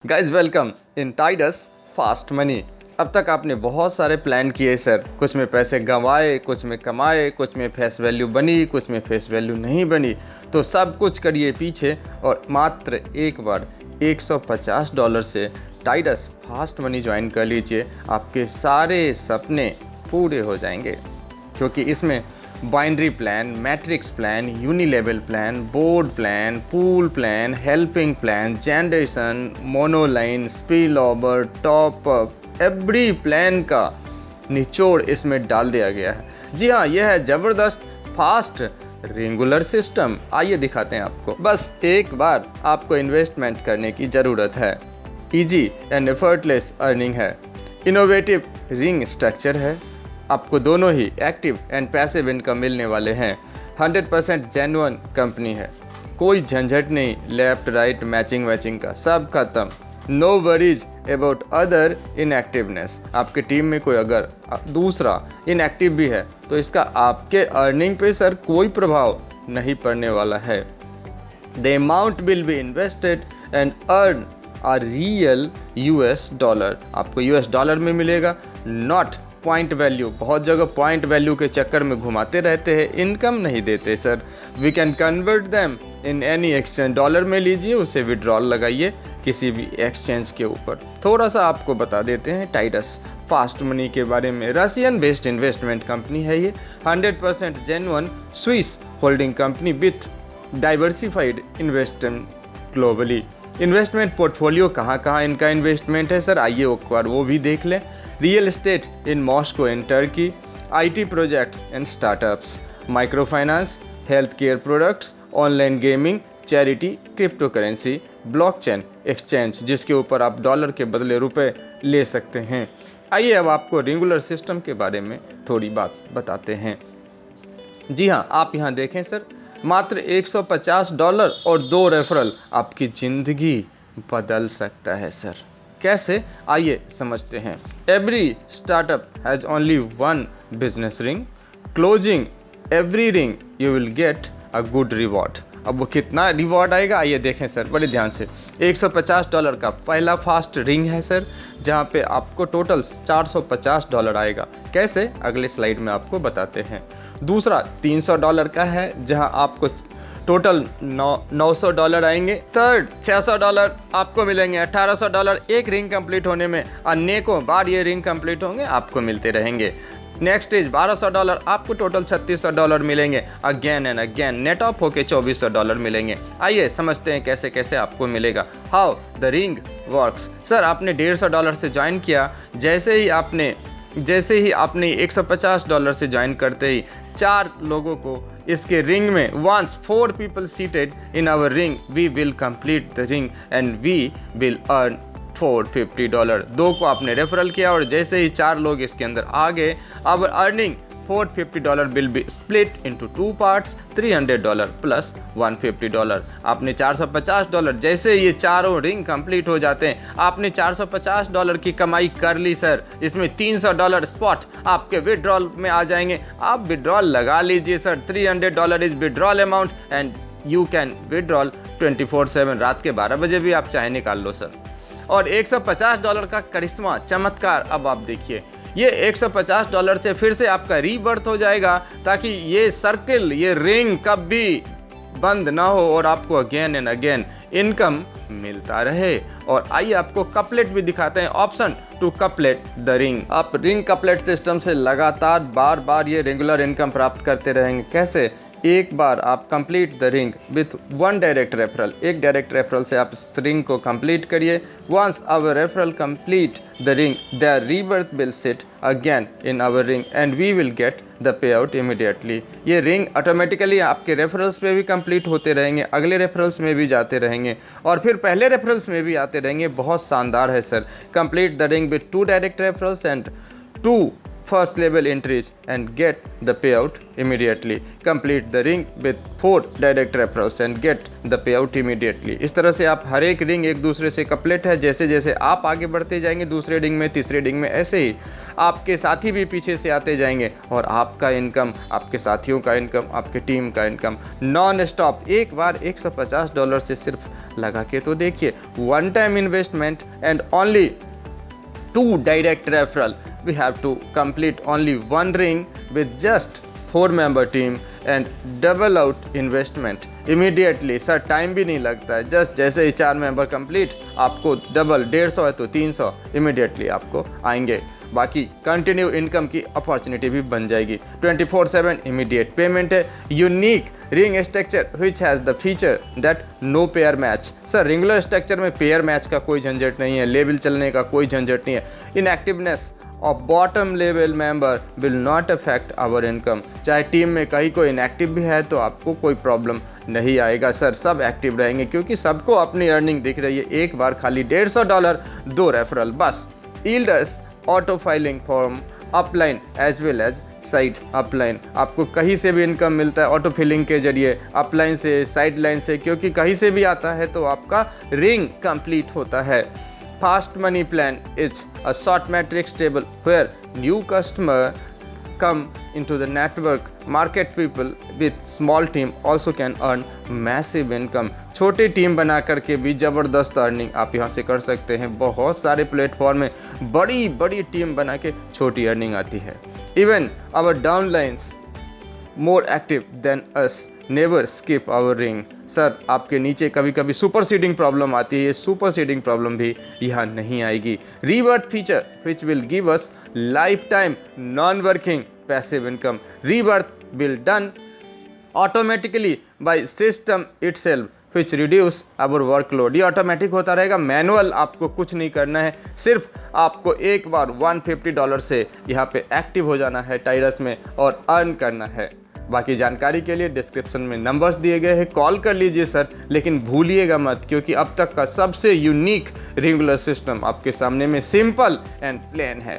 Guys welcome in Tides fast money. अब तक आपने बहुत सारे प्लान किए सर, कुछ में पैसे गंवाए, कुछ में कमाए, कुछ में फेस वैल्यू बनी, कुछ में फेस वैल्यू नहीं बनी। तो सब कुछ करिए पीछे और मात्र एक बार $150 से टाइडस फास्ट मनी ज्वाइन कर लीजिए। आपके सारे सपने पूरे हो जाएंगे, क्योंकि इसमें binary plan, matrix plan, unilevel plan, board plan, pool plan, helping plan, generation, monoline, spill over, top up, every plan का निचोड़ इसमें डाल दिया गया है। जी हाँ, यह है ज़बरदस्त फास्ट रेगुलर सिस्टम। आइए दिखाते हैं आपको। बस एक बार आपको इन्वेस्टमेंट करने की ज़रूरत है। ईजी एंड एफर्टलेस अर्निंग है, इनोवेटिव रिंग स्ट्रक्चर है, आपको दोनों ही एक्टिव एंड पैसिव इनकम मिलने वाले हैं। 100% जेन्युइन कंपनी है, कोई झंझट नहीं लेफ्ट राइट मैचिंग वैचिंग का, सब खत्म। No worries about other inactiveness. आपके टीम में कोई अगर दूसरा इनएक्टिव भी है तो इसका आपके अर्निंग पे सर कोई प्रभाव नहीं पड़ने वाला है। The amount will be invested and earn a real $। आपको $में मिलेगा, नॉट पॉइंट वैल्यू। बहुत जगह पॉइंट वैल्यू के चक्कर में घुमाते रहते हैं, इनकम नहीं देते sir. We can convert them in any exchange. Dollar में लीजिए, उसे विड्रॉल लगाइए किसी भी एक्सचेंज के ऊपर। थोड़ा सा आपको बता देते हैं टाइडस फास्ट मनी के बारे में। रशियन बेस्ड इन्वेस्टमेंट कंपनी है ये, 100% genuine Swiss holding company with diversified investment globally. Investment portfolio कहाँ इनका इन्वेस्टमेंट है सर, आइए एक बार वो भी देख लें। Real estate in Moscow and Turkey, IT projects and startups, micro finance, health care products, online gaming, charity, crypto currency, blockchain exchange जिसके ऊपर आप डॉलर के बदले रुपए ले सकते हैं। आइए अब आपको रेगुलर सिस्टम के बारे में थोड़ी बात बताते हैं। जी हाँ, आप यहाँ देखें सर, मात्र $150 और 2 रेफरल आपकी ज़िंदगी बदल सकता है सर। कैसे, आइए समझते हैं। Every startup has only one business ring, closing every ring you will get a good reward. अब वो कितना रिवॉर्ड आएगा, आइए देखें सर बड़े ध्यान से। $150 का पहला फास्ट रिंग है सर, जहाँ पे आपको टोटल $450 आएगा। कैसे, अगले स्लाइड में आपको बताते हैं। दूसरा $300 का है, जहाँ आपको टोटल $900 आएंगे। थर्ड $600 आपको मिलेंगे। $1800 एक रिंग कंप्लीट होने में, अनेकों बार ये रिंग कंप्लीट होंगे, आपको मिलते रहेंगे। नेक्स्ट इज $1200, आपको टोटल $3600 मिलेंगे। Again and again net of होके $2400 मिलेंगे। आइए समझते हैं कैसे कैसे आपको मिलेगा। How the ring works. Sir आपने $150 से ज्वाइन किया, जैसे ही आपने $150 से ज्वाइन करते ही 4 लोगों को इसके रिंग में, once 4 people seated in our ring, we will complete the ring and we will earn $450। 2 को आपने रेफरल किया और जैसे ही 4 लोग इसके अंदर आ गए, our earning $450 will be split into 2 parts, $300 plus $150। आपने $450, जैसे ये चारों रिंग कंप्लीट हो जाते हैं, आपने $450 की कमाई कर ली सर। इसमें $300 स्पॉट आपके विड्रॉल में आ जाएंगे। आप विड्रॉल लगा लीजिए sir. $300 is withdrawal amount and you can withdrawal 24/7। रात के 12 बजे भी आप चाहे निकाल लो सर। और $150 का करिश्मा चमत्कार अब आप देखिए, ये $150 से फिर से आपका रीबर्थ हो जाएगा, ताकि ये सर्किल, ये रिंग कभी बंद ना हो और आपको अगेन एंड अगेन इनकम मिलता रहे। और आइए आपको कपलेट भी दिखाते हैं। Option to complete the ring. आप रिंग कपलेट सिस्टम से लगातार बार बार ये रेगुलर इनकम प्राप्त करते रहेंगे। कैसे, एक बार आप complete the ring with 1 direct referral. एक डायरेक्ट रेफरल से आप इस रिंग को कंप्लीट करिए। Once our referral complete the ring, there rebirth will sit again in our ring and we will get the pay out immediately. ये ring automatically आपके referrals पे भी कंप्लीट होते रहेंगे, अगले रेफरल्स में भी जाते रहेंगे और फिर पहले रेफरल्स में भी आते रहेंगे। बहुत शानदार है sir. Complete the ring with 2 direct referrals and 2 first level entries and get the payout immediately. Complete the ring with 4 direct referrals and get the payout immediately. इस तरह से आप हर एक रिंग एक दूसरे से कपलेट है। जैसे जैसे आप आगे बढ़ते जाएंगे दूसरे रिंग में, तीसरे रिंग में, ऐसे ही आपके साथी भी पीछे से आते जाएंगे और आपका इनकम, आपके साथियों का इनकम, आपके टीम का इनकम नॉन स्टॉप। एक बार $150 से सिर्फ लगा के तो देखिए। One time investment and only 2 direct referral. We have to complete only 1 ring with just 4-member team and double out investment immediately. Sir time भी नहीं लगता है, जस्ट जैसे ही 4 मेंबर कंप्लीट आपको डबल 150 है तो 300 इमीडिएटली आपको आएंगे। बाकी कंटिन्यू इनकम की अपॉर्चुनिटी भी बन जाएगी। 24/7 इमीडिएट पेमेंट है। Unique ring structure which has the feature that no pair match. Sir regular structure में पेयर मैच का कोई झंझट नहीं है, लेवल चलने का कोई झंझट नहीं है। Inactiveness of bottom level member will not affect our income. चाहे टीम में कहीं कोई इनएक्टिव भी है तो आपको कोई प्रॉब्लम नहीं आएगा सर, सब एक्टिव रहेंगे क्योंकि सबको अपनी अर्निंग दिख रही है। एक बार खाली $150 2 रेफरल बस। Yielders auto filling form upline as well as side upline. आपको कहीं से भी इनकम मिलता है ऑटो फिलिंग के जरिए, अपलाइन से, साइड लाइन से, क्योंकि कहीं से भी आता है तो आपका रिंग कंप्लीट होता है। Fast money plan is a short matrix table where new customer come into the network. Market people with small team also can earn massive income. छोटी टीम बना करके भी ज़बरदस्त अर्निंग आप यहाँ से कर सकते हैं। बहुत सारे प्लेटफॉर्म में बड़ी बड़ी टीम बना के छोटी अर्निंग आती है। Even our downlines more active than us never skip our ring. Sir आपके नीचे कभी कभी सुपर सीडिंग प्रॉब्लम आती है, ये सुपर सीडिंग प्रॉब्लम भी यहाँ नहीं आएगी। Rebirth feature which will give us life time non working passive income. Rebirth will done automatically by system itself which reduce our workload. ये ऑटोमेटिक होता रहेगा, मैनुअल आपको कुछ नहीं करना है, सिर्फ आपको एक बार $150 से यहाँ पे एक्टिव हो जाना है टाइरस में और अर्न करना है। बाकी जानकारी के लिए डिस्क्रिप्शन में नंबर्स दिए गए हैं, कॉल कर लीजिए सर, लेकिन भूलिएगा मत क्योंकि अब तक का सबसे यूनिक रेगुलर सिस्टम आपके सामने में सिंपल एंड प्लेन है।